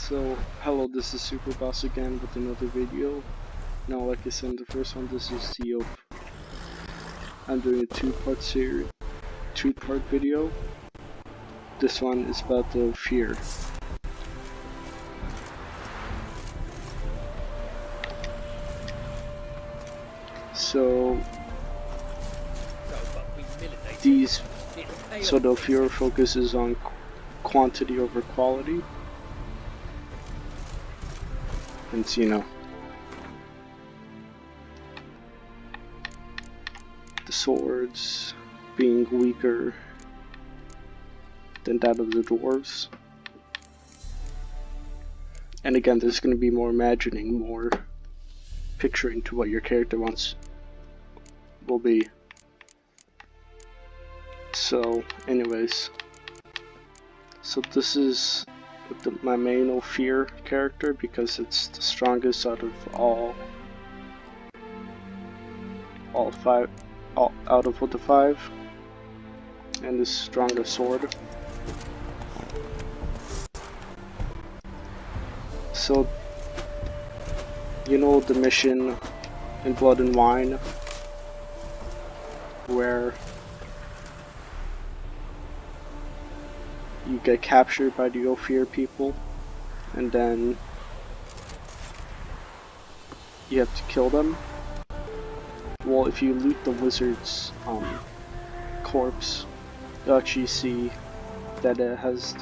So, hello, this is Superboss again with another video. Now, like I said in the first one, this is I'm doing a two-part video. This one is about the Ofier. So, the Ofier focuses on quantity over quality. And the swords being weaker than that of the dwarves. And again, there's going to be more imagining, more picturing to what your character will be. So, anyways, this is my main Ofier character because it's the strongest out of out of the five, and the strongest sword. So, you know the mission in Blood and Wine where you get captured by the Ofier people and then you have to kill them? Well, if you loot the wizard's corpse, you'll actually see that it has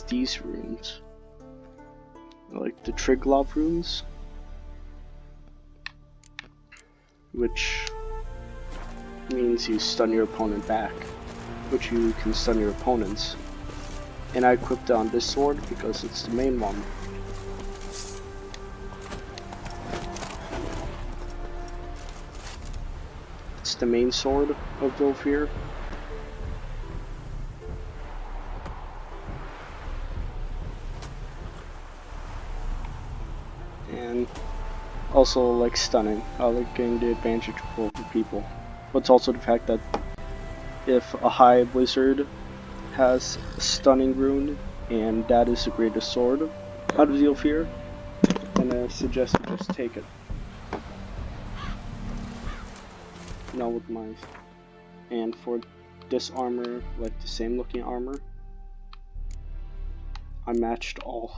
these runes, like the Triglov runes, which means you stun your opponent back, which you can stun your opponents. And I equipped it on this sword because it's the main one. It's the main sword of the Ofier. And also like stunning. I like getting the advantage over people. But it's also the fact that if a high wizard has a stunning rune and that is the greatest sword out of the Ofier, then I suggest you just take it. Now with mine. And for this armor, like the same looking armor, I matched all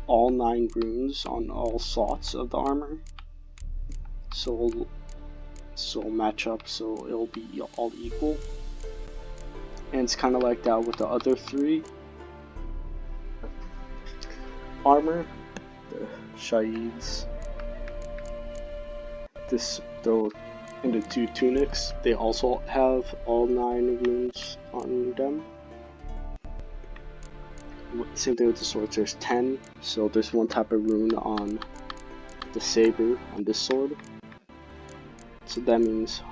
9 runes on all slots of the armor. So match up, so it'll be all equal. And it's kind of like that with the other 3 armor, the Shaids. And the 2 tunics, they also have all 9 runes on them. Same thing with the swords, there's 10, so there's 1 type of rune on the saber on this sword. So that means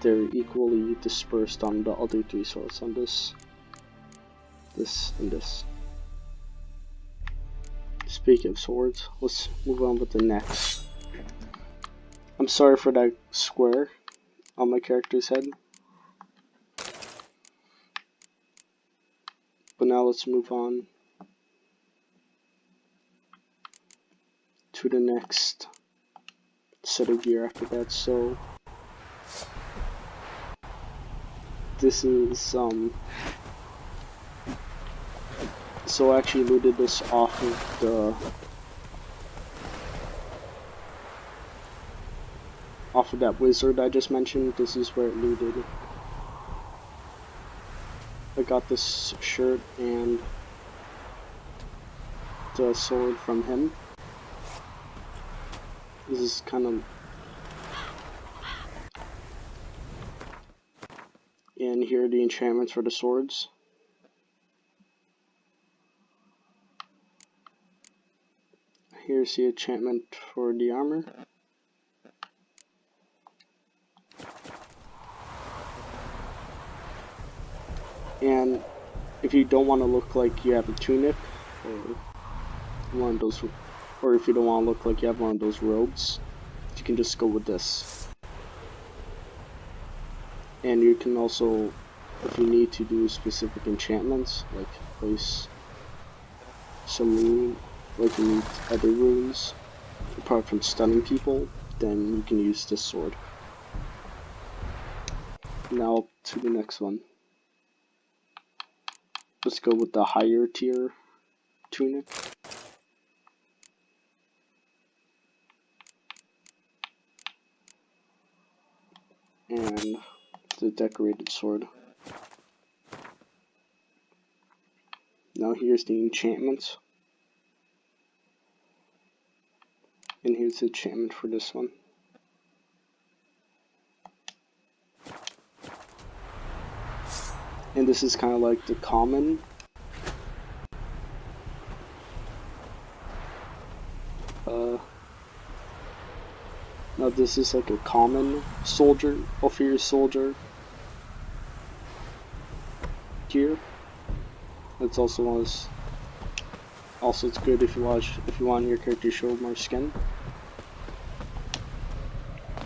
they're equally dispersed on the other 3 swords, on this, and this. Speaking of swords, let's move on with the next. I'm sorry for that square on my character's head. But now let's move on to the next set of gear after that. So this is so I actually looted this off of that wizard I just mentioned. This is where it looted. I got this shirt and the sword from him. This is kind of... And here are the enchantments for the swords. Here's the enchantment for the armor. And if you don't want to look like you have a tunic, or one of those, or if you don't want to look like you have one of those robes, you can just go with this. And you can also if you need to do specific enchantments, like place some rune, like you need other runes, apart from stunning people, then you can use this sword. Now to the next one. Let's go with the higher tier tunic. And the decorated sword. Now here's the enchantments. And here's the enchantment for this one. And this is kind of like the common. Now this is like a common soldier, Ofier soldier gear. It's also it's good if you want your character to show more skin.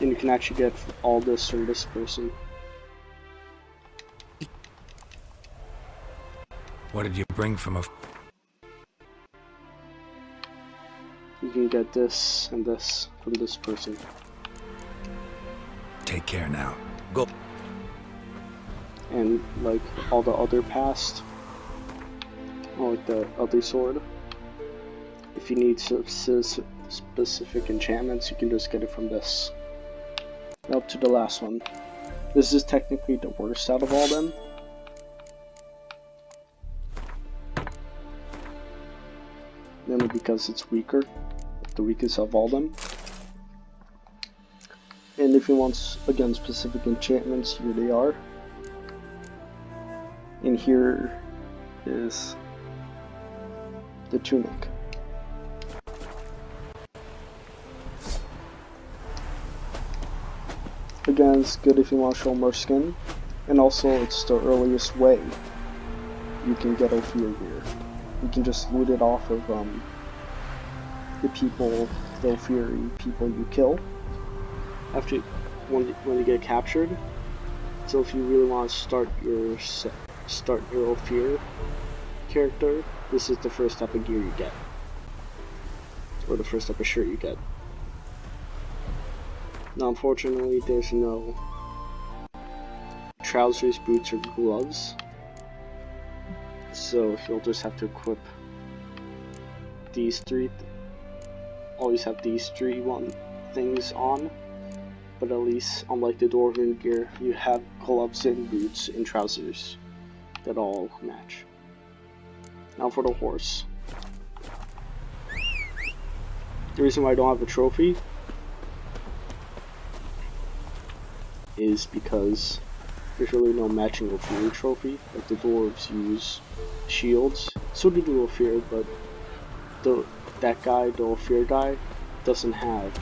And you can actually get all this from this person. What did you bring from a... You can get this and this from this person. Take care now. Go. And like all the other past, or like the other sword, if you need specific enchantments, you can just get it from this. Now up to the last one. This is technically the worst out of all them. Mainly because it's weaker, the weakest of all them. And if you want, again, specific enchantments, here they are. And here is the tunic. Again, it's good if you want to show more skin. And also, it's the earliest way you can get Ofier gear. You can just loot it off of the Ofieri people you kill after when you get captured. So if you really want to start your Ofier character, this is the first type of gear you get, or the first type of shirt you get. Now, unfortunately, there's no trousers, boots, or gloves. So you'll just have to equip these three. Always have these three things on. But at least, unlike the Dwarven gear, you have gloves and boots and trousers that all match. Now for the horse. The reason why I don't have a trophy is because there's really no matching Ofier trophy. Like the dwarves use shields, so do Ofier, but that guy, the Ofier guy, doesn't have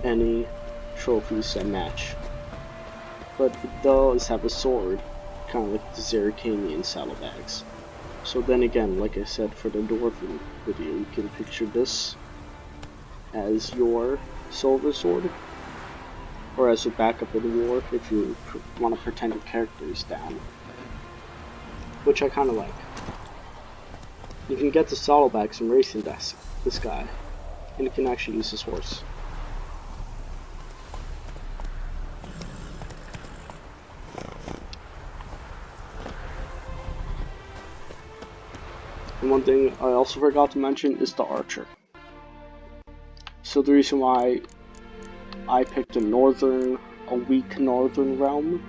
any trophies that match. But it does have a sword, kind of like the Zerrikanian saddlebags. So then again, like I said for the Dwarven video, you can picture this as your silver sword, or as a backup in war if you want to pretend your character is down, which I kind of like. You can get the saddlebags from racing this guy, and you can actually use his horse. And one thing I also forgot to mention is the archer. So the reason why I picked a weak northern realm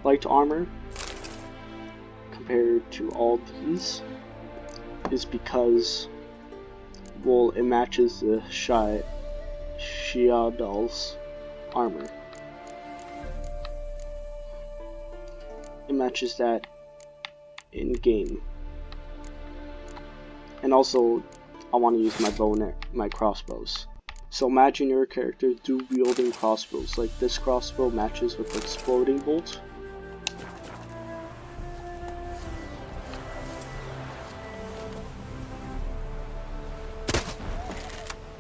light armor compared to all these is because, well, it matches the Shiadal's armor. It matches that in game. And also, I want to use my bow and my crossbows. So imagine your character wielding crossbows. Like this crossbow matches with the exploding bolt.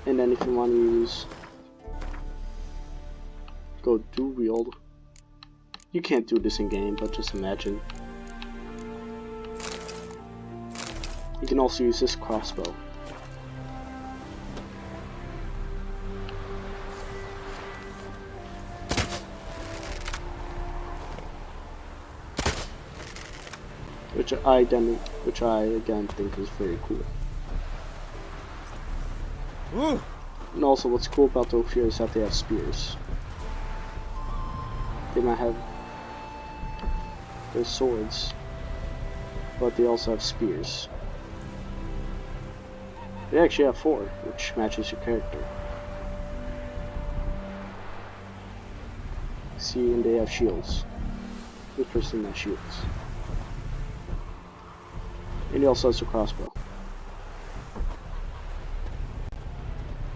And then if you want to go dual wield You can't do this in game, but just imagine. You can also use this crossbow. Which I again think is very cool. Ooh. And also, what's cool about the Ofier is that they have spears. They might have their swords, but they also have spears. They actually have 4, which matches your character. See, and they have shields. This person has shields. And he also has a crossbow.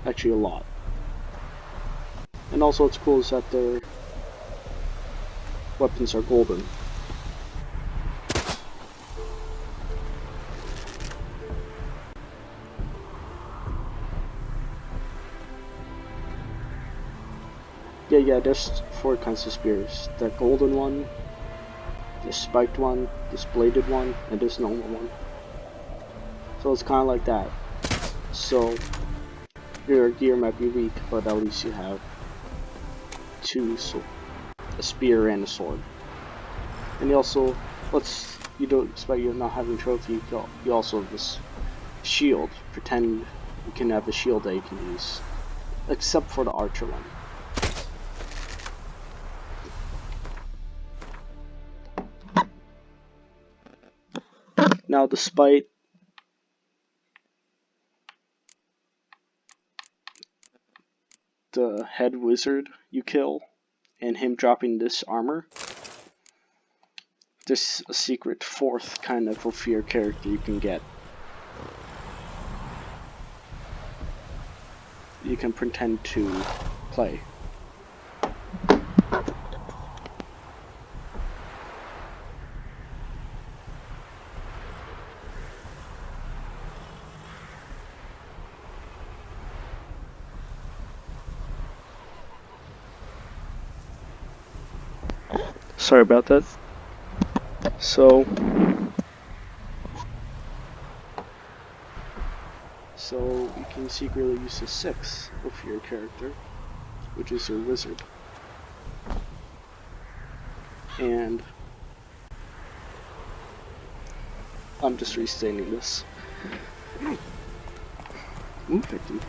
Actually, a lot. And also, what's cool is that their weapons are golden. Yeah, there's 4 kinds of spears. The golden one, the spiked one, this bladed one, and this normal one. So it's kind of like that. So your gear might be weak, but at least you have 2, so a spear and a sword. And you also, despite you not having trophy, you also have this shield. Pretend you can have a shield that you can use, except for the archer one. Now, despite the head wizard you kill and him dropping this armor, there's a secret 4th kind of Ofier character you can get. You can pretend to play. Sorry about that. So you can secretly use the 6th Ofier character, which is your wizard. And I'm just restating this. Ooh, 50.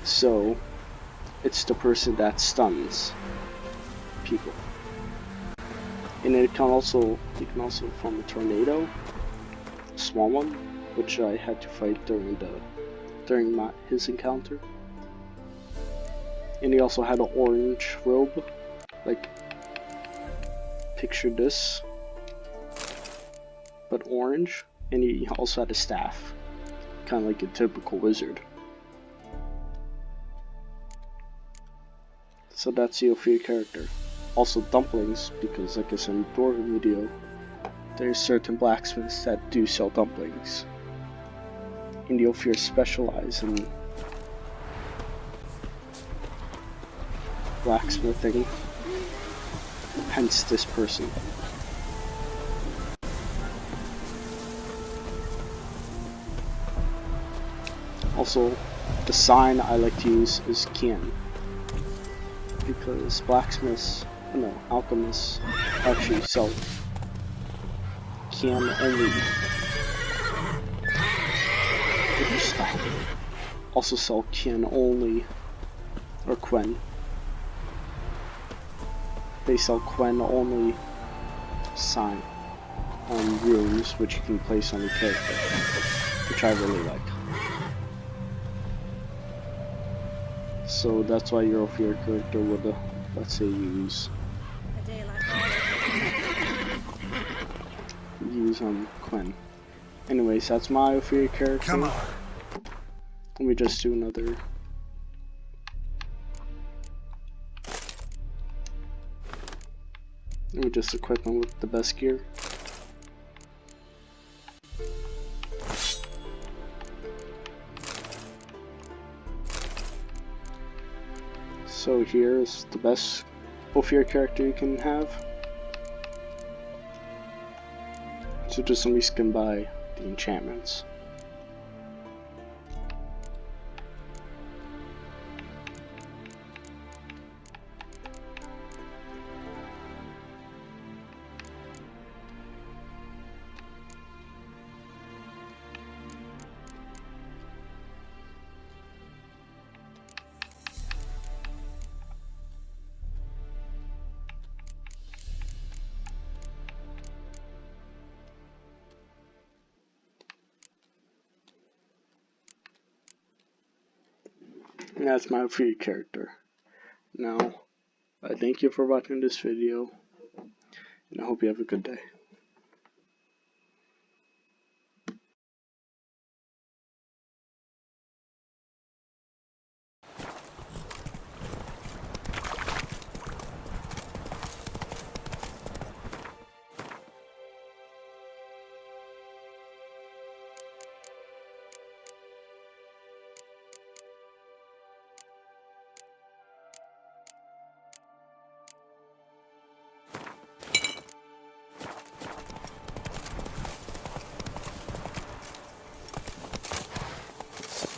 So it's the person that stuns people. And you can also form a tornado, a small one, which I had to fight during his encounter. And he also had an orange robe, like picture this, but orange. And he also had a staff, kind of like a typical wizard. So that's the Ofier character. Also dumplings, because like I said in the Dwarven video, there's certain blacksmiths that do sell dumplings. And the Ofier specialize in blacksmithing, hence this person. Also, the sign I like to use is Kian, because alchemists actually sell Kian only. If you stop. Also sell Kian only, or Quen. They sell Quen only sign on runes, which you can place on your character, which I really like. So that's why your Ofier character would, let's say, use Quen. Anyways, that's my Ofier character. Come on. Let me just do another. Let me just equip him with the best gear. So here's the best Ofier character you can have. So just let me skim by the enchantments. And that's my free character. Now, I thank you for watching this video, and I hope you have a good day.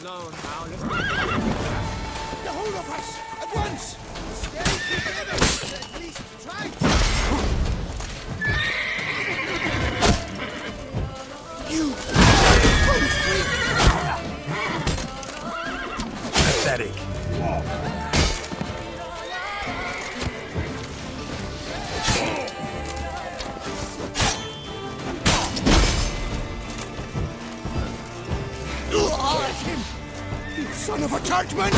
Slow now, let's the whole of us at once! Stay together! At least try! You! Pathetic. You son of a tartman!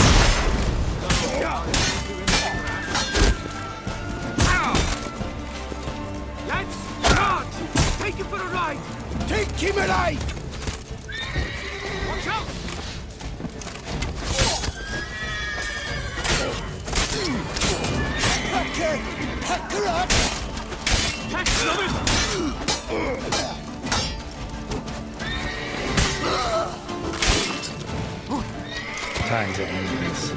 Lads, charge! Take him for a ride! Take him alive! Watch out! Hacker up! Catch them! Time's at ease.